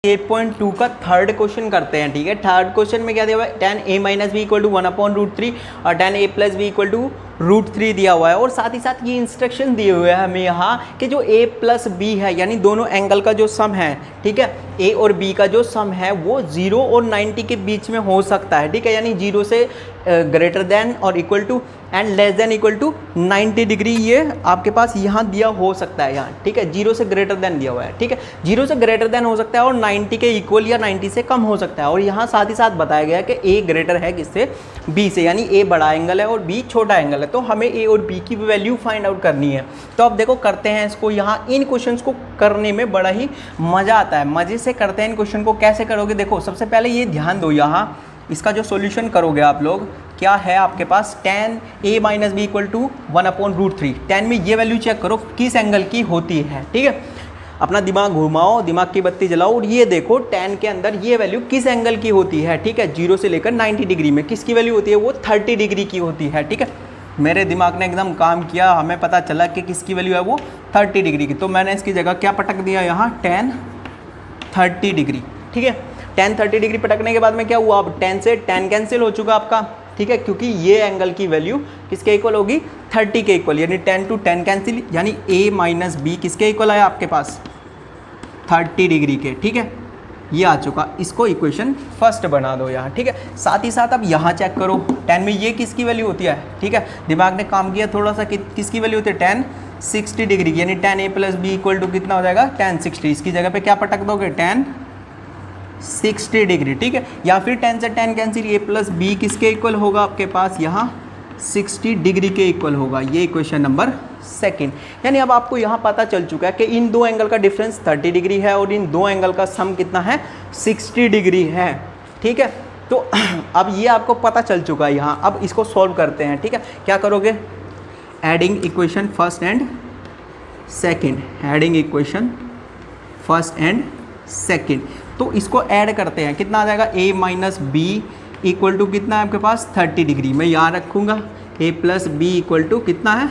8.2 का third question करते हैं। ठीक है, थर्ड क्वेश्चन में क्या दिया हुआ है, tan a minus B equal to 1/√3 और tan a plus B equal to √3 दिया हुआ है। और साथ ही साथ ये इंस्ट्रक्शन दिए हुए हैं हमें यहाँ कि जो a प्लस बी है यानी दोनों एंगल का जो सम है, ठीक है, a और b का जो सम है वो 0 और 90 के बीच में हो सकता है। ठीक है, यानी 0 से ग्रेटर देन और equal to and less than equal to 90 degree ये आपके पास यहाँ दिया हो सकता है यहाँ। ठीक है, 0 से ग्रेटर देन दिया हुआ है। ठीक है, 0 से ग्रेटर देन हो सकता है और 90 के इक्वल या 90 से कम हो सकता है। और यहाँ साथ ही साथ बताया गया है कि a ग्रेटर है किससे, b से, यानी a बड़ा एंगल है और b छोटा एंगल है। तो हमें a और b की वैल्यू फाइंड आउट करनी है। तो अब देखो करते हैं इसको। यहाँ इन क्वेश्चंस को करने में बड़ा ही मज़ा आता है, मज़े से करते हैं इन क्वेश्चन को। कैसे करोगे, देखो सबसे पहले ये ध्यान दो, यहाँ इसका जो सॉल्यूशन करोगे आप लोग, क्या है आपके पास, tan a minus B equal to 1/√3। tan में ये वैल्यू चेक करो किस एंगल की होती है। ठीक है, अपना दिमाग घुमाओ, दिमाग की बत्ती जलाओ और ये देखो tan के अंदर ये वैल्यू किस एंगल की होती है। ठीक है, 0 से लेकर 90 डिग्री में किसकी वैल्यू होती है, वो 30 डिग्री की होती है। ठीक है, मेरे दिमाग ने एकदम काम किया, हमें पता चला कि किसकी वैल्यू है वो 30 डिग्री की। तो मैंने इसकी जगह क्या पटक दिया यहाँ, tan 30 डिग्री। ठीक है, tan 30 डिग्री पटकने के बाद में क्या हुआ, अब tan से tan कैंसिल हो चुका आपका। ठीक है, क्योंकि ये एंगल की वैल्यू किसके इक्वल होगी, 30 के इक्वल, यानी tan टू tan कैंसिल, यानी a माइनस बी किसके इक्वल है आपके पास, 30 डिग्री के। ठीक है, ये आ चुका, इसको इक्वेशन फर्स्ट बना दो यहाँ। ठीक है, साथ ही साथ अब यहाँ चेक करो tan में ये किसकी वैल्यू होती है। ठीक है, दिमाग ने काम किया थोड़ा सा, किसकी वैल्यू होती है, tan 60 डिग्री, यानी tan a plus B equal to कितना हो जाएगा, tan 60। इसकी जगह पे क्या पटक दोगे, tan 60 डिग्री। ठीक है, या फिर tan से tan cancel, a plus B किसके इक्वल होगा आपके पास, यहाँ 60 डिग्री के इक्वल होगा। ये इक्वेशन नंबर सेकंड। यानी अब आपको यहाँ पता चल चुका है कि इन दो एंगल का डिफरेंस 30 डिग्री है और इन दो एंगल का सम कितना है, 60 डिग्री है। ठीक है, तो अब ये आपको पता चल चुका है यहाँ। अब इसको सॉल्व करते हैं। ठीक है, क्या करोगे, adding equation first and second, adding equation first and second. तो इसको ऐड करते हैं, कितना आ जाएगा, a minus B equal to कितना है आपके पास, 30 डिग्री। मैं यहाँ रखूँगा a plus B equal to कितना है,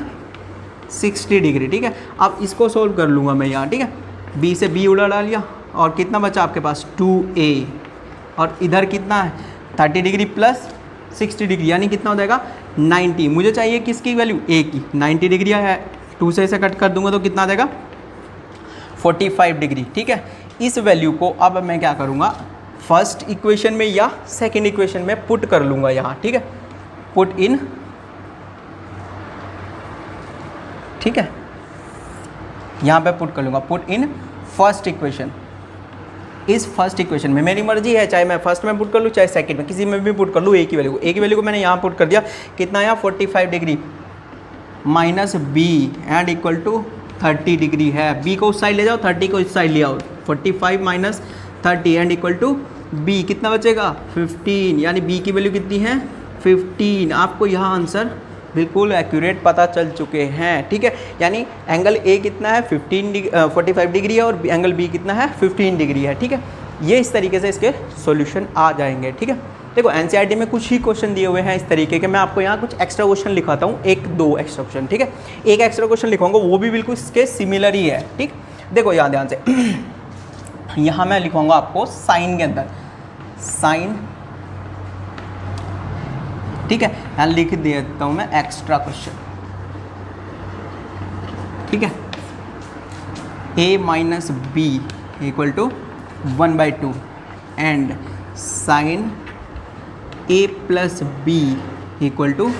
60 डिग्री। ठीक है, अब इसको सोल्व कर लूँगा मैं यहाँ। ठीक है, b से b उड़ा डालिया और कितना बचा आपके पास, 2a, और इधर कितना है 30 डिग्री प्लस 60 डिग्री, यानी कितना हो जाएगा 90। मुझे चाहिए किसकी वैल्यू, a की। 90 डिग्री है, 2 से इसे कट कर दूंगा तो कितना आ जाएगा, 45 डिग्री। ठीक है, इस वैल्यू को अब मैं क्या करूँगा, फर्स्ट इक्वेशन में या सेकंड इक्वेशन में पुट कर लूँगा यहाँ। ठीक है, पुट इन, ठीक है, यहाँ पे पुट कर लूँगा, पुट इन फर्स्ट इक्वेशन। इस फर्स्ट इक्वेशन में मेरी मर्जी है, चाहे मैं फर्स्ट में पुट कर लूँ चाहे सेकंड में, किसी में भी पुट कर लूँ a की वैल्यू को। a की वैल्यू को मैंने यहाँ पुट कर दिया, कितना आया, 45 degree minus b and equal to 30 degree है। b को उस साइड ले जाओ, 30 को इस साइड ले आओ, 45 minus 30 and equal to b, कितना बचेगा 15, यानी b की वैल्यू कितनी है 15। आपको यहाँ आंसर बिल्कुल एक्यूरेट पता चल चुके हैं। ठीक है, यानी एंगल a कितना है 45 डिग्री है और एंगल b कितना है 15 डिग्री है। ठीक है, ये इस तरीके से इसके सॉल्यूशन आ जाएंगे। ठीक है, देखो एनसीईआरटी में कुछ ही क्वेश्चन दिए हुए हैं इस तरीके के। मैं आपको यहाँ कुछ एक्स्ट्रा क्वेश्चन लिखाता हूँ, 1-2 एक्स्ट्रा क्वेश्चन। ठीक है, एक एक्स्ट्रा क्वेश्चन लिखवाऊंगा, वो भी बिल्कुल इसके सिमिलर ही है। ठीक, देखो यहाँ ध्यान से यहाँ मैं लिखवाऊंगा आपको साइन के अंदर, साइन। ठीक है, यहाँ लिख देता हूँ मैं एक्स्ट्रा क्वेश्चन। ठीक है, a minus B equal to 1/2 and sine a plus B equal to,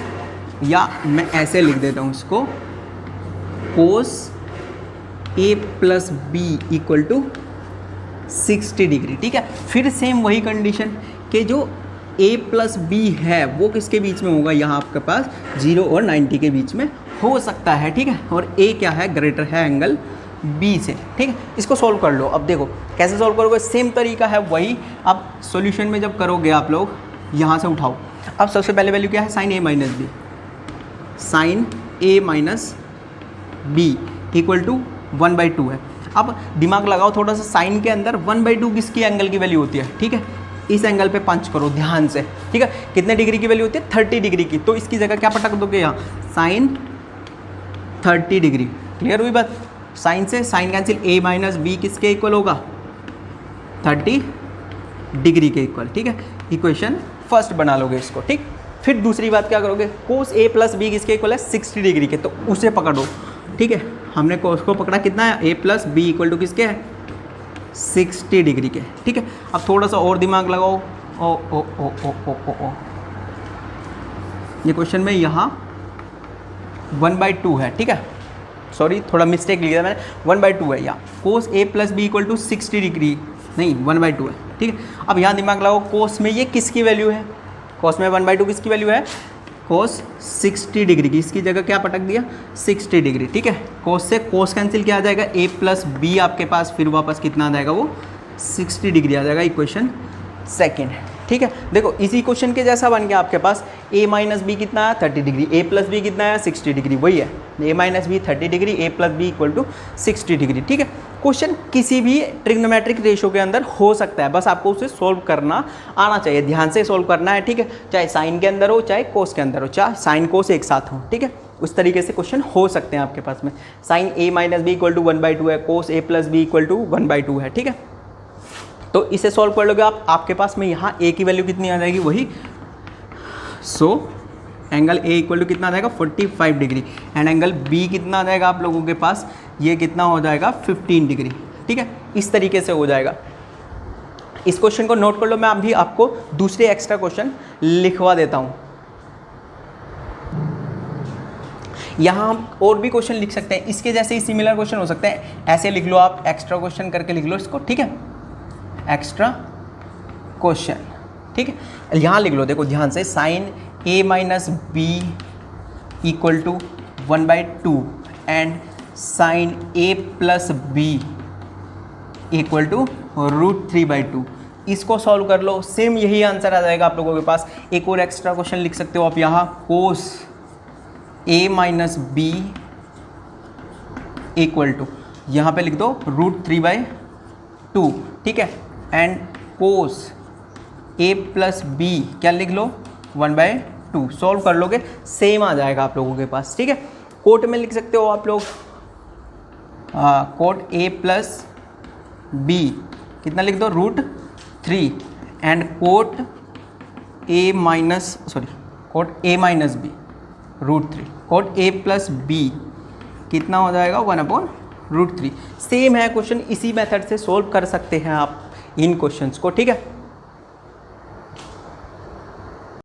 या मैं ऐसे लिख देता हूँ इसको, cos a plus B equal to 60 degree. ठीक है, फिर सेम वही कंडीशन कि जो a प्लस बी है वो किसके बीच में होगा, यहाँ आपके पास 0 और 90 के बीच में हो सकता है। ठीक है, और a क्या है, ग्रेटर है एंगल b से। ठीक है, इसको सॉल्व कर लो। अब देखो कैसे सॉल्व करोगे, सेम तरीका है वही। अब सॉल्यूशन में जब करोगे आप लोग, यहाँ से उठाओ। अब सबसे पहले वैल्यू क्या है, sine a minus B, sine a minus B equal to 1/2 है। अब दिमाग लगाओ थोड़ा सा, साइन के अंदर 1/2 किसकी एंगल की वैल्यू होती है। ठीक है, इस एंगल पे पंच करो ध्यान से। ठीक है, कितने डिग्री की वैल्यू होती है, 30 डिग्री की। तो इसकी जगह क्या पटक दोगे यहाँ, साइन 30 डिग्री। क्लियर हुई बात, साइन से sine cancel, a minus B किसके इक्वल होगा, 30 डिग्री के इक्वल, ठीक है। इक्वेशन फर्स्ट बना लोगे इसको, ठीक। फिर दूसरी बात क्या करोगे, कोस ए प्लस बी किसके इक्वल है, 60 डिग्री के, तो उसे पकड़ो, ठीक है। हमने कोस को पकड़ा कितना है, ए प्लस बी इक्वल टू किसके है, 60 डिग्री के, ठीक है। अब थोड़ा सा और दिमाग लगाओ, ओ ओ ओ ओ ओ ओ ओ ये क्वेश्चन में यहाँ 1/2 है, ठीक है। सॉरी थोड़ा मिस्टेक लिखा मैंने, 1/2 है यहाँ। Cos A plus B equal to 60 degree नहीं 1/2 है, ठीक है। अब यहाँ दिमाग लगाओ, कोस में ये किसकी वैल्यू है, कोस में 1/2 किसकी वैल्यू है, कोस 60 डिग्री की, इसकी जगह क्या पटक दिया, 60 डिग्री, ठीक है। कोस से कोस कैंसिल क्या आ जाएगा, ए प्लस बी आपके पास फिर वापस कितना आ जाएगा, वो 60 डिग्री आ जाएगा। इक्वेशन सेकेंड, ठीक है। देखो इसी क्वेश्चन के जैसा बन गया आपके पास, a माइनस बी कितना है 30 डिग्री, a प्लस बी कितना है 60 डिग्री, वही है a minus B 30 degree, a plus B equal to 60 degree, ठीक है। क्वेश्चन किसी भी ट्रिग्नोमेट्रिक रेशो के अंदर हो सकता है, बस आपको उसे सोल्व करना आना चाहिए, ध्यान से सोल्व करना है, ठीक है। चाहे साइन के अंदर हो, चाहे कोस के अंदर हो, चाहे साइन कोस एक साथ हो, ठीक है। उस तरीके से क्वेश्चन हो सकते हैं आपके पास में। Sine a minus B equal to 1/2 है, cos a plus B equal to 1/2 है, ठीक है। तो इसे सॉल्व कर लोगे आप, आपके पास में यहाँ a की वैल्यू कितनी आ जाएगी, वही एंगल a इक्वल टू कितना आ जाएगा 45 डिग्री, एंड एंगल b कितना आ जाएगा आप लोगों के पास, ये कितना हो जाएगा 15 डिग्री, ठीक है। इस तरीके से हो जाएगा। इस क्वेश्चन को नोट कर लो, मैं अभी आपको दूसरे एक्स्ट्रा क्वेश्चन लिखवा देता हूँ। यहाँ हम और भी क्वेश्चन लिख सकते हैं, इसके जैसे ही सिमिलर क्वेश्चन हो सकते हैं, ऐसे लिख लो आप, एक्स्ट्रा क्वेश्चन करके लिख लो इसको, ठीक है। एक्स्ट्रा क्वेश्चन, ठीक है। यहाँ लिख लो, देखो ध्यान से, sine a minus B equal to 1/2 and sine a plus B equal to √3/2। इसको सॉल्व कर लो, सेम यही आंसर आ जाएगा आप लोगों के पास। एक और एक्स्ट्रा क्वेश्चन लिख सकते हो आप यहाँ, cos a minus B equal to, यहाँ पे लिख दो √3/2, ठीक है। And cos a plus B क्या लिख लो 1/2, सॉल्व कर लोगे सेम आ जाएगा आप लोगों के पास, ठीक है। कोट में लिख सकते हो आप लोग, कोट a प्लस बी कितना लिख दो √3 and cot a minus B √3, cot a plus B कितना हो जाएगा 1/√3। सेम है क्वेश्चन, इसी मेथड से सोल्व कर सकते हैं आप इन क्वेश्चंस को, ठीक है।